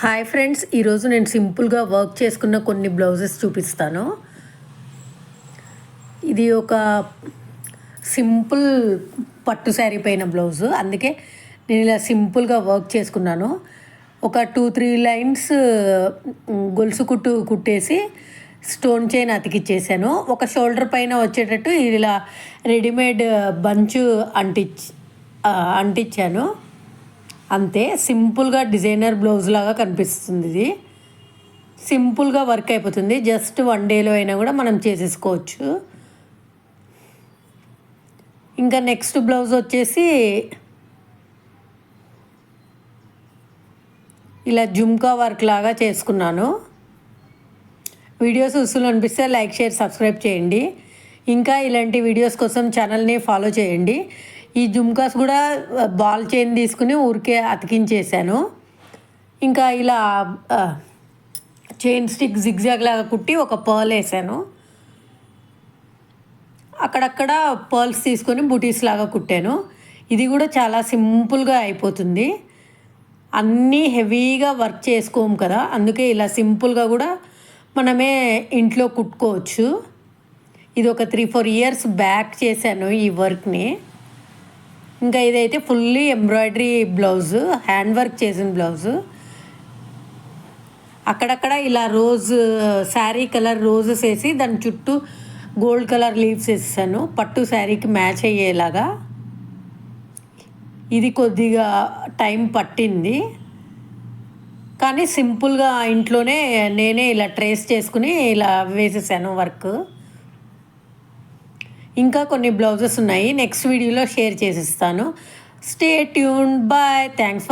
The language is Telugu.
హాయ్ ఫ్రెండ్స్, ఈరోజు నేను సింపుల్గా వర్క్ చేసుకున్న కొన్ని బ్లౌజెస్ చూపిస్తాను. ఇది ఒక సింపుల్ పట్టు శారీ పైన బ్లౌజు, అందుకే నేను ఇలా సింపుల్గా వర్క్ చేసుకున్నాను. ఒక 2-3 లైన్స్ గొలుసు కుట్టేసి స్టోన్ చైన్ అతికిచ్చేసాను. ఒక షోల్డర్ పైన వచ్చేటట్టు ఇలా రెడీమేడ్ బంచు అంటించాను. అంతే, సింపుల్గా డిజైనర్ బ్లౌజ్ లాగా కనిపిస్తుంది. ఇది సింపుల్గా వర్క్ అయిపోతుంది. జస్ట్ 1 డేలో అయినా కూడా మనం చేసేసుకోవచ్చు. ఇంకా నెక్స్ట్ బ్లౌజ్ వచ్చేసి ఇలా జుమ్కా వర్క్ లాగా చేసుకున్నాను. వీడియోస్ ఉసులు అనిపిస్తే లైక్, షేర్, సబ్స్క్రైబ్ చేయండి. ఇంకా ఇలాంటి వీడియోస్ కోసం ఛానల్ని ఫాలో చేయండి. ఈ జుమ్కాస్ కూడా బాల్ చైన్ తీసుకుని ఊరికే అతికించేసాను. ఇంకా ఇలా చైన్ స్టిక్ జిగ్జాగ్ లాగా కుట్టి ఒక పర్ల్ వేసాను. అక్కడక్కడ పర్ల్స్ తీసుకొని బుటీస్ లాగా కుట్టాను. ఇది కూడా చాలా సింపుల్గా అయిపోతుంది. అన్నీ హెవీగా వర్క్ చేసుకోము కదా, అందుకే ఇలా సింపుల్గా కూడా మనమే ఇంట్లో కుట్టుకోవచ్చు. ఇది ఒక 3-4 ఇయర్స్ బ్యాక్ చేశాను ఈ వర్క్ని. ఇంకా ఇదైతే fully embroidery blouse, hand work చేసిన బ్లౌజు. అక్కడక్కడ ఇలా శారీ కలర్ రోజెస్ వేసి దాని చుట్టూ గోల్డ్ కలర్ లీవ్స్ వేసాను, పట్టు శారీకి మ్యాచ్ అయ్యేలాగా. ఇది కొద్దిగా టైం పట్టింది, కానీ సింపుల్గా ఇంట్లోనే నేనే ఇలా ట్రేస్ చేసుకుని ఇలా వేసేసాను వర్క్. ఇంకా కొన్ని బ్లౌజెస్ ఉన్నాయి, నెక్స్ట్ వీడియోలో షేర్ చేసిస్తాను. Stay tuned. బాయ్. థ్యాంక్స్.